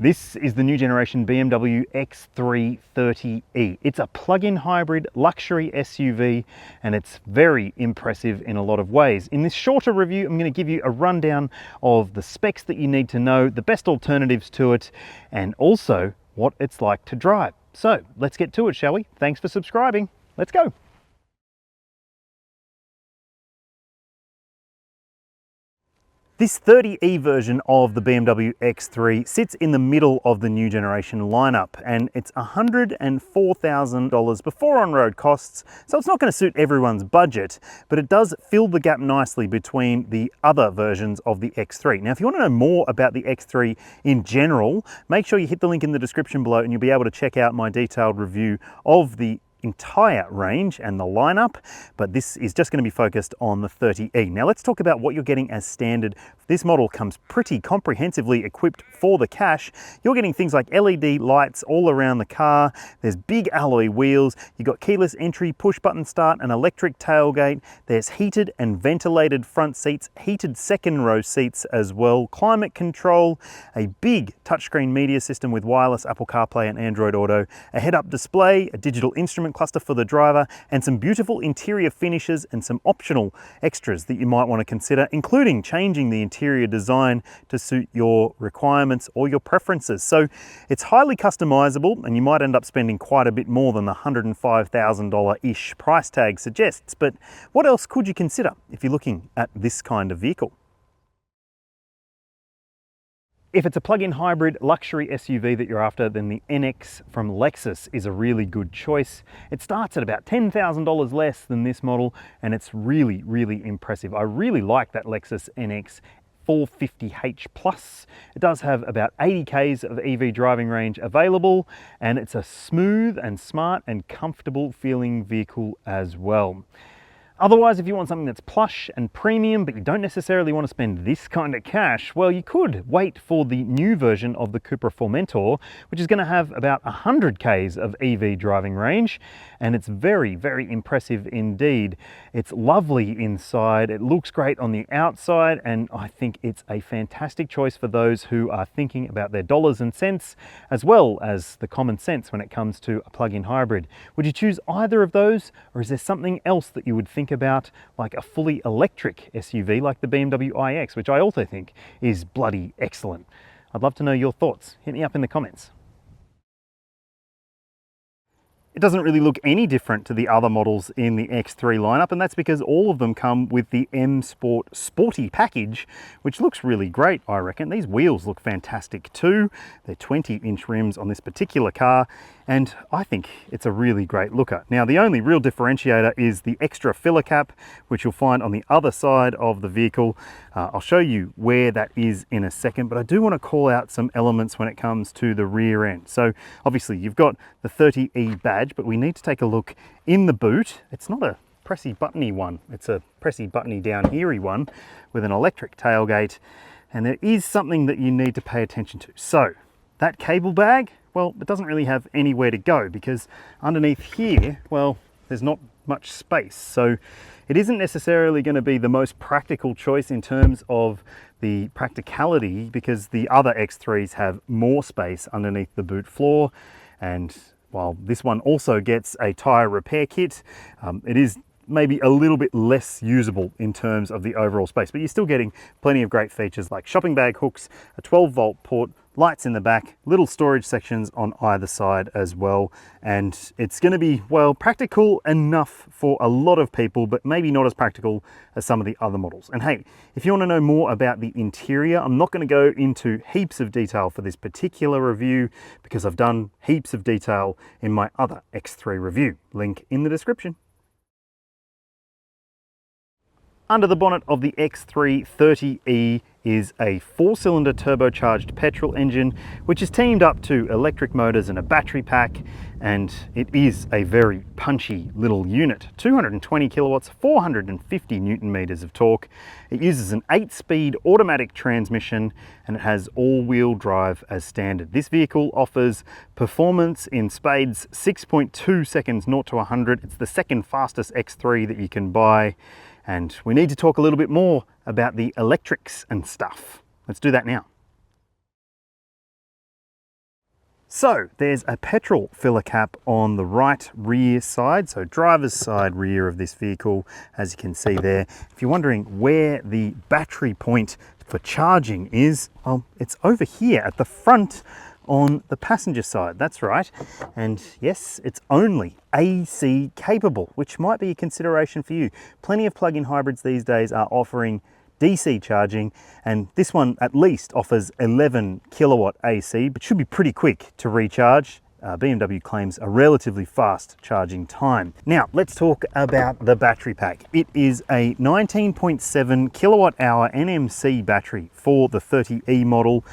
This is the new generation BMW X3 30e. It's a plug-in hybrid luxury SUV and it's very impressive in a lot of ways. In this shorter review, I'm going to give you a rundown of the specs that you need to know, the best alternatives to it, and also what it's like to drive. So let's get to it, shall we? Thanks for subscribing. Let's go. This 30e version of the BMW X3 sits in the middle of the new generation lineup, and it's $104,000 before on-road costs, so it's not going to suit everyone's budget, but it does fill the gap nicely between the other versions of the X3. Now, if you want to know more about the X3 in general, make sure you hit the link in the description below and you'll be able to check out my detailed review of the entire range and the lineup, but this is just going to be focused on the 30e. Now let's talk about what you're getting as standard. This model comes pretty comprehensively equipped for the cash. You're getting things like LED lights all around the car. There's big alloy wheels. You've got keyless entry, push button start, an electric tailgate. There's heated and ventilated front seats, heated second row seats as well, climate control, a big touchscreen media system with wireless Apple CarPlay and Android Auto, a head-up display, a digital instrument cluster for the driver, and some beautiful interior finishes and some optional extras that you might want to consider, including changing the interior design to suit your requirements or your preferences. So it's highly customizable, and you might end up spending quite a bit more than the $105,000-ish price tag suggests. But what else could you consider if you're looking at this kind of vehicle? If it's a plug-in hybrid luxury SUV that you're after, then the NX from Lexus is a really good choice. It starts at about $10,000 less than this model, and it's really, really impressive. I really like that Lexus NX 450h Plus. It does have about 80 k's of EV driving range available, and it's a smooth and smart and comfortable feeling vehicle as well. Otherwise, if you want something that's plush and premium, but you don't necessarily want to spend this kind of cash, well, you could wait for the new version of the Cupra Formentor, which is going to have about 100 k's of EV driving range, and it's very, very impressive indeed. It's lovely inside, it looks great on the outside, and I think it's a fantastic choice for those who are thinking about their dollars and cents, as well as the common sense when it comes to a plug-in hybrid. Would you choose either of those, or is there something else that you would think about, like a fully electric SUV like the BMW iX, which I also think is bloody excellent? I'd love to know your thoughts. Hit me up in the comments. It doesn't really look any different to the other models in the X3 lineup, and that's because all of them come with the M Sport Sporty package, which looks really great, I reckon. These wheels look fantastic too. They're 20-inch rims on this particular car, and I think it's a really great looker. Now, the only real differentiator is the extra filler cap, which you'll find on the other side of the vehicle. I'll show you where that is in a second, but I do want to call out some elements when it comes to the rear end. So obviously you've got the 30e badge, but we need to take a look in the boot. It's not a pressy buttony one, it's a pressy buttony down here-y one with an electric tailgate, and there is something that you need to pay attention to. So that cable bag, well, it doesn't really have anywhere to go because underneath here, well, there's not much space. So it isn't necessarily going to be the most practical choice in terms of the practicality, because the other X3s have more space underneath the boot floor. And while this one also gets a tyre repair kit, it is maybe a little bit less usable in terms of the overall space, but you're still getting plenty of great features like shopping bag hooks, a 12-volt port, lights in the back, little storage sections on either side as well. And it's going to be, well, practical enough for a lot of people, but maybe not as practical as some of the other models. And hey, if you want to know more about the interior, I'm not going to go into heaps of detail for this particular review because I've done heaps of detail in my other X3 review. Link in the description. Under the bonnet of the X3 30e is a 4-cylinder turbocharged petrol engine, which is teamed up to electric motors and a battery pack, and it is a very punchy little unit. 220 kilowatts, 450 newton meters of torque. It uses an 8-speed automatic transmission, and it has all-wheel drive as standard. This vehicle offers performance in spades, 6.2 seconds 0 to 100. It's the second fastest X3 that you can buy. And we need to talk a little bit more about the electrics and stuff. Let's do that now. So there's a petrol filler cap on the right rear side, so driver's side rear of this vehicle, as you can see there. If you're wondering where the battery point for charging is, well, it's over here at the front on the passenger side, that's right. And yes, it's only AC capable, which might be a consideration for you. Plenty of plug-in hybrids these days are offering DC charging, and this one at least offers 11 kilowatt AC, but should be pretty quick to recharge. BMW claims a relatively fast charging time. Now let's talk about the battery pack. It is a 19.7 kilowatt hour NMC battery for the 30E model,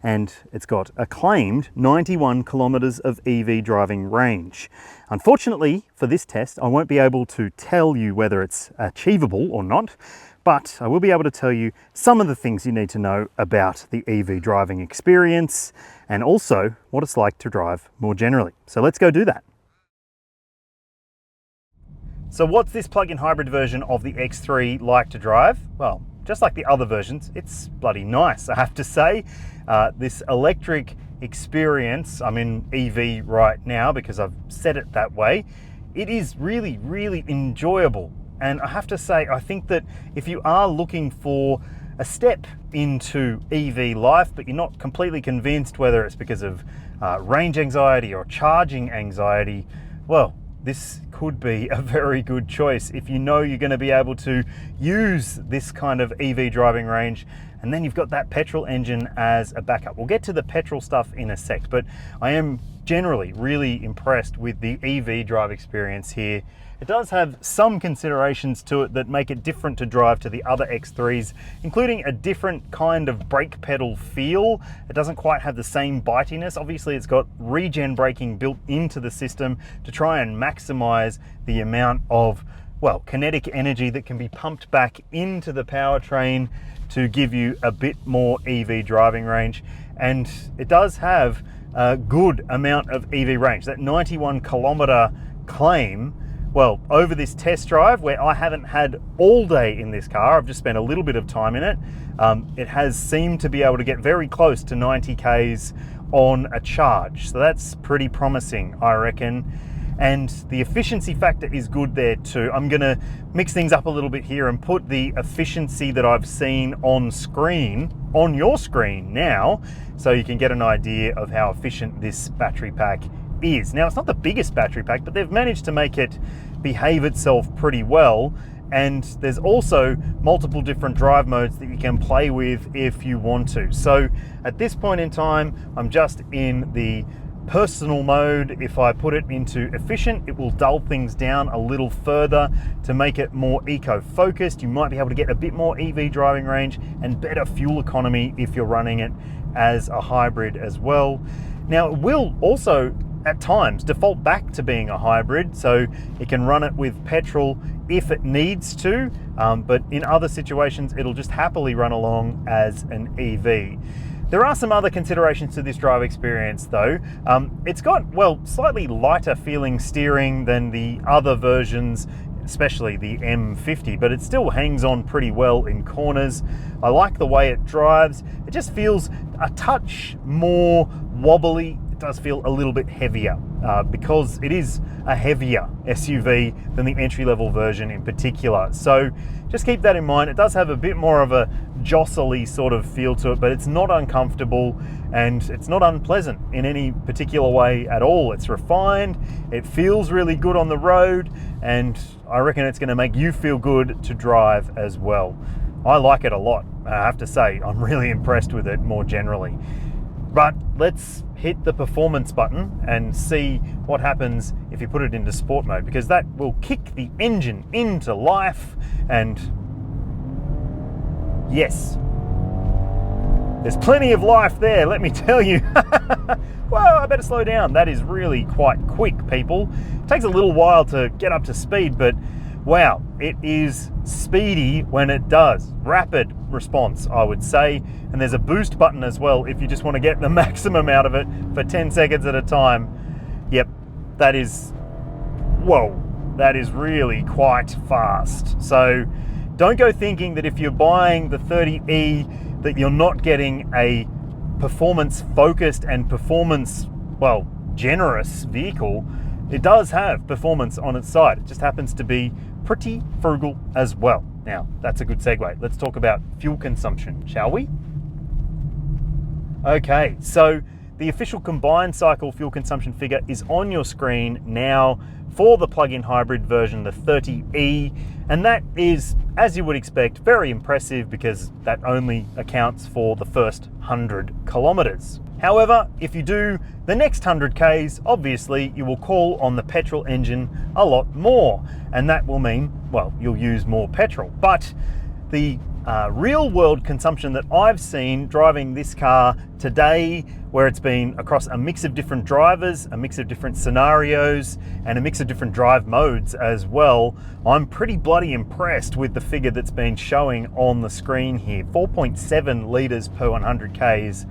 and it's got a claimed 91 kilometers of EV driving range. Unfortunately for this test, I won't be able to tell you whether it's achievable or not, but I will be able to tell you some of the things you need to know about the EV driving experience and also what it's like to drive more generally. So let's go do that. So what's this plug-in hybrid version of the X3 like to drive? Well, just like the other versions, it's bloody nice, I have to say. This electric experience, I'm in EV right now because I've set it that way, it is really, really enjoyable. And I have to say, I think that if you are looking for a step into EV life, but you're not completely convinced whether it's because of range anxiety or charging anxiety, well, this could be a very good choice if you know you're going to be able to use this kind of EV driving range, and then you've got that petrol engine as a backup. We'll get to the petrol stuff in a sec, but I am generally really impressed with the EV drive experience here. It does have some considerations to it that make it different to drive to the other X3s, including a different kind of brake pedal feel. It doesn't quite have the same bitiness. Obviously, it's got regen braking built into the system to try and maximize the amount of, well, kinetic energy that can be pumped back into the powertrain to give you a bit more EV driving range. And it does have a good amount of EV range. That 91 kilometer claim, well, over this test drive where I haven't had all day in this car, I've just spent a little bit of time in it, it has seemed to be able to get very close to 90 Ks on a charge. So that's pretty promising, I reckon. And the efficiency factor is good there too. I'm gonna mix things up a little bit here and put the efficiency that I've seen on screen, on your screen now, so you can get an idea of how efficient this battery pack is. Now, it's not the biggest battery pack, but they've managed to make it behave itself pretty well. And there's also multiple different drive modes that you can play with if you want to. So at this point in time, I'm just in the personal mode. If I put it into efficient, it will dull things down a little further to make it more eco-focused. You might be able to get a bit more EV driving range and better fuel economy if you're running it as a hybrid as well. Now, it will also at times default back to being a hybrid, so it can run it with petrol if it needs to, but in other situations it'll just happily run along as an EV. There are some other considerations to this drive experience though. It's got, well, slightly lighter feeling steering than the other versions, especially the M50, but it still hangs on pretty well in corners. I like the way it drives. It just feels a touch more wobbly. Does feel a little bit heavier because it is a heavier SUV than the entry-level version in particular. So just keep that in mind. It does have a bit more of a jostly sort of feel to it, but it's not uncomfortable and it's not unpleasant in any particular way at all. It's refined, it feels really good on the road, and I reckon it's going to make you feel good to drive as well. I like it a lot, I have to say. I'm really impressed with it more generally. But let's hit the performance button and see what happens if you put it into sport mode, because that will kick the engine into life. And yes, there's plenty of life there, let me tell you. Whoa, I better slow down. That is really quite quick, people. It takes a little while to get up to speed, but wow, it is speedy when it does. Rapid response, I would say. And there's a boost button as well if you just want to get the maximum out of it for 10 seconds at a time. Yep, that is, whoa, that is really quite fast. So don't go thinking that if you're buying the 30E that you're not getting a performance focused and performance well, generous vehicle, it does have performance on its side. It just happens to be pretty frugal as well. Now, that's a good segue. Let's talk about fuel consumption, shall we? Okay, so the official combined cycle fuel consumption figure is on your screen now for the plug-in hybrid version, the 30E, and that is, as you would expect, very impressive because that only accounts for the first 100 kilometers. However, if you do the next 100 Ks, obviously you will call on the petrol engine a lot more, and that will mean, well, you'll use more petrol. But the real world consumption that I've seen driving this car today, where it's been across a mix of different drivers, a mix of different scenarios, and a mix of different drive modes as well, I'm pretty bloody impressed with the figure that's been showing on the screen here. 4.7 litres per 100 Ks.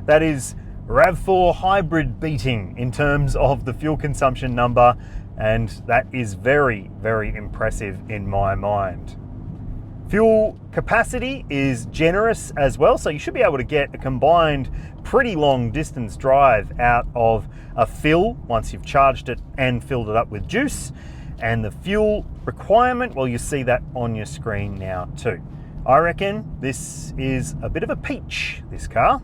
That is RAV4 hybrid beating in terms of the fuel consumption number, and that is very, very impressive in my mind. Fuel capacity is generous as well, so you should be able to get a combined pretty long distance drive out of a fill once you've charged it and filled it up with juice. And the fuel requirement, well, you see that on your screen now too. I reckon this is a bit of a peach, this car.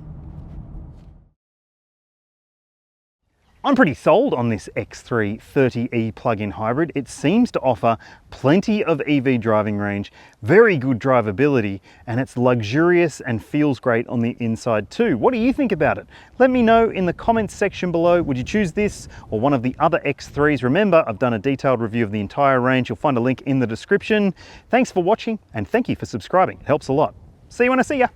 I'm pretty sold on this X3 30E plug-in hybrid. It seems to offer plenty of EV driving range, very good drivability, and it's luxurious and feels great on the inside too. What do you think about it? Let me know in the comments section below. Would you choose this or one of the other X3s? Remember, I've done a detailed review of the entire range. You'll find a link in the description. Thanks for watching, and thank you for subscribing. It helps a lot. See you when I see ya.